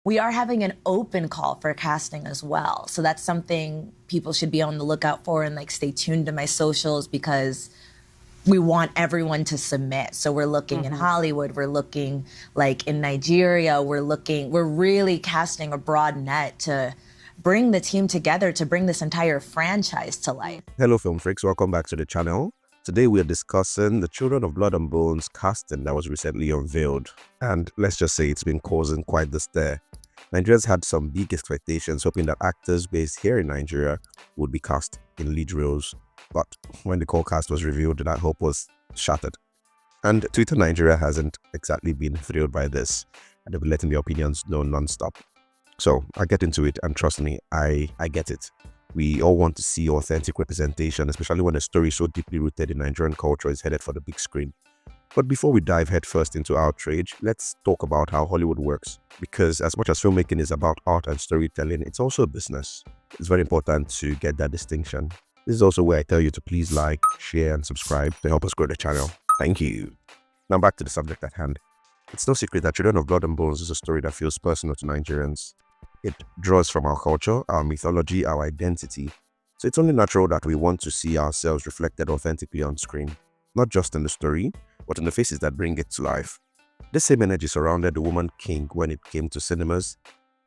we are having an open call for casting as well. So that's something people should be on the lookout for, and like stay tuned to my socials, because we want everyone to submit. So we're looking in Hollywood, we're looking like in Nigeria, we're really casting a broad net to bring the team together to bring this entire franchise to life. Hello film freaks, welcome back to the channel. Today we are discussing the Children of Blood and Bones casting that was recently unveiled. And let's just say it's been causing quite the stir. Nigerians had some big expectations, hoping that actors based here in Nigeria would be cast in lead roles. But when the core cast was revealed, that hope was shattered. And Twitter Nigeria hasn't exactly been thrilled by this, and they've been letting their opinions know non-stop. So I get into it, and trust me, I get it. We all want to see authentic representation, especially when a story so deeply rooted in Nigerian culture is headed for the big screen. But before we dive headfirst into outrage, let's talk about how Hollywood works. Because as much as filmmaking is about art and storytelling, it's also a business. It's very important to get that distinction. This is also where I tell you to please like, share, and subscribe to help us grow the channel. Thank you. Now back to the subject at hand. It's no secret that Children of Blood and Bones is a story that feels personal to Nigerians. It draws from our culture, our mythology, our identity. So it's only natural that we want to see ourselves reflected authentically on screen. Not just in the story, but in the faces that bring it to life. This same energy surrounded the Woman King when it came to cinemas,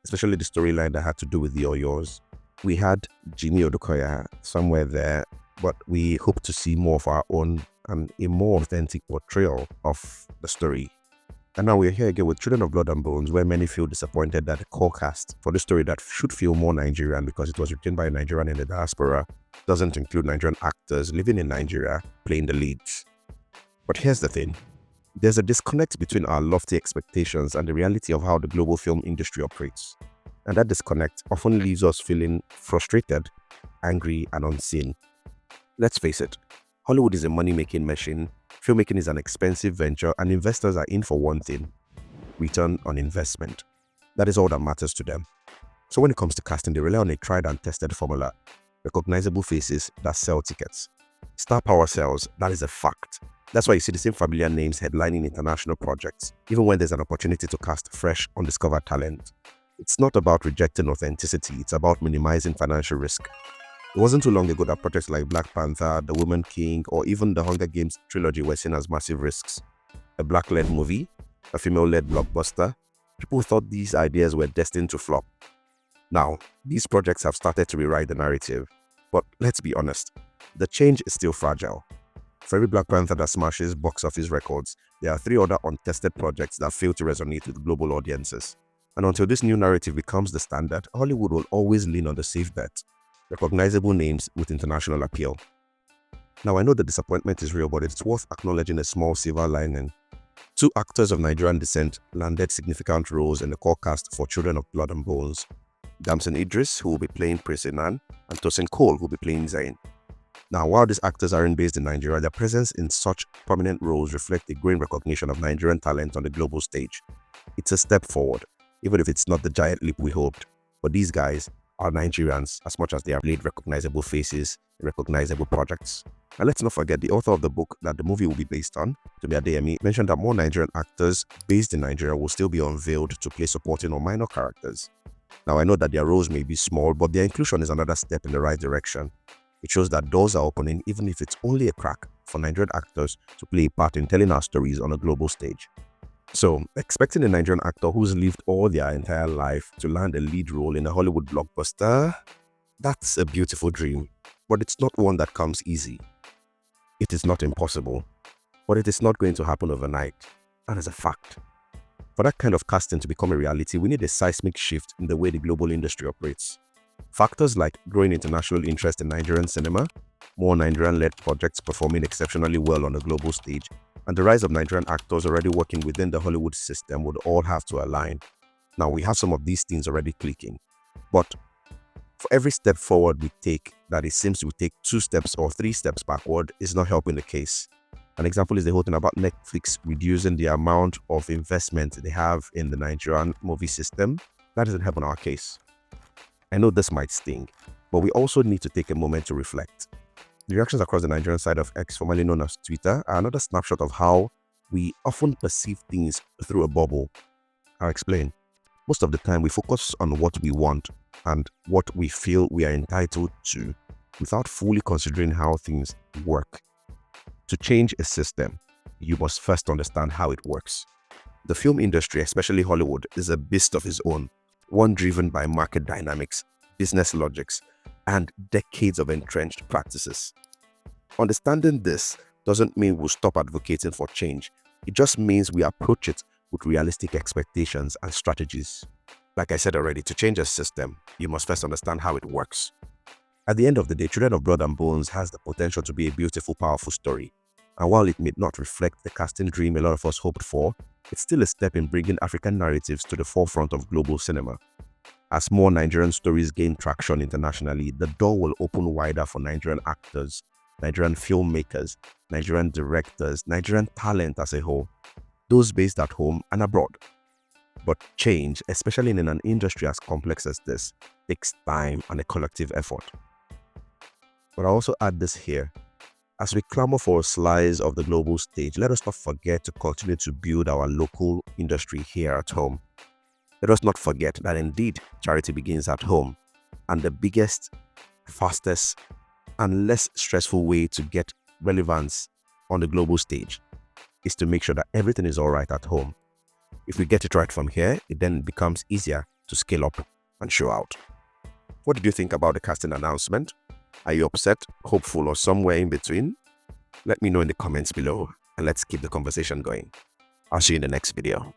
especially the storyline that had to do with the Oyos. We had Jimmy Odukoya somewhere there, but we hope to see more of our own and a more authentic portrayal of the story. And now we're here again with Children of Blood and Bones, where many feel disappointed that the core cast for the story that should feel more Nigerian because it was written by a Nigerian in the diaspora doesn't include Nigerian actors living in Nigeria playing the leads. But here's the thing. There's a disconnect between our lofty expectations and the reality of how the global film industry operates. And that disconnect often leaves us feeling frustrated, angry, and unseen. Let's face it, Hollywood is a money-making machine, filmmaking is an expensive venture, and investors are in for one thing: return on investment. That is all that matters to them. So when it comes to casting, they rely on a tried and tested formula: recognizable faces that sell tickets. Star power sells, that is a fact. That's why you see the same familiar names headlining international projects, even when there's an opportunity to cast fresh, undiscovered talent. It's not about rejecting authenticity, it's about minimizing financial risk. It wasn't too long ago that projects like Black Panther, The Woman King, or even the Hunger Games trilogy were seen as massive risks. A black-led movie, a female-led blockbuster, people thought these ideas were destined to flop. Now, these projects have started to rewrite the narrative. But let's be honest, the change is still fragile. For every Black Panther that smashes box office records, there are 3 other untested projects that fail to resonate with global audiences. And until this new narrative becomes the standard, Hollywood will always lean on the safe bet: recognizable names with international appeal. Now, I know the disappointment is real, but it's worth acknowledging a small silver lining. 2 actors of Nigerian descent landed significant roles in the core cast for Children of Blood and Bones: Damson Idris, who will be playing Prince Inan, and Tosin Cole, who will be playing Zayn. Now, while these actors aren't based in Nigeria, their presence in such prominent roles reflect a growing recognition of Nigerian talent on the global stage. It's a step forward, even if it's not the giant leap we hoped. But these guys are Nigerians as much as they are played recognizable faces in recognizable projects. And let's not forget, the author of the book that the movie will be based on, Tomi Adeyemi, mentioned that more Nigerian actors based in Nigeria will still be unveiled to play supporting or minor characters. Now, I know that their roles may be small, but their inclusion is another step in the right direction. It shows that doors are opening, even if it's only a crack, for Nigerian actors to play a part in telling our stories on a global stage. So, expecting a Nigerian actor who's lived all their entire life to land a lead role in a Hollywood blockbuster, that's a beautiful dream. But it's not one that comes easy. It is not impossible, but it is not going to happen overnight. That is a fact. For that kind of casting to become a reality, we need a seismic shift in the way the global industry operates. Factors like growing international interest in Nigerian cinema, more Nigerian-led projects performing exceptionally well on a global stage, and the rise of Nigerian actors already working within the Hollywood system would all have to align. Now, we have some of these things already clicking, but for every step forward we take that it seems we take 2 steps or 3 steps backward is not helping the case. An example is the whole thing about Netflix reducing the amount of investment they have in the Nigerian movie system. That doesn't help in our case. I know this might sting, but we also need to take a moment to reflect. The reactions across the Nigerian side of X, formerly known as Twitter, are another snapshot of how we often perceive things through a bubble. I'll explain. Most of the time, we focus on what we want and what we feel we are entitled to without fully considering how things work. To change a system, you must first understand how it works. The film industry, especially Hollywood, is a beast of its own, one driven by market dynamics, business logics, and decades of entrenched practices. Understanding this doesn't mean we'll stop advocating for change. It just means we approach it with realistic expectations and strategies. Like I said already, to change a system, you must first understand how it works. At the end of the day, Children of Blood and Bones has the potential to be a beautiful, powerful story. And while it may not reflect the casting dream a lot of us hoped for, it's still a step in bringing African narratives to the forefront of global cinema. As more Nigerian stories gain traction internationally, the door will open wider for Nigerian actors, Nigerian filmmakers, Nigerian directors, Nigerian talent as a whole, those based at home and abroad. But change, especially in an industry as complex as this, takes time and a collective effort. But I also add this here. As we clamor for a slice of the global stage, let us not forget to continue to build our local industry here at home. Let us not forget that indeed charity begins at home, and the biggest, fastest, and less stressful way to get relevance on the global stage is to make sure that everything is all right at home. If we get it right from here, it then becomes easier to scale up and show out. What did you think about the casting announcement? Are you upset, hopeful, or somewhere in between? Let me know in the comments below, and let's keep the conversation going. I'll see you in the next video.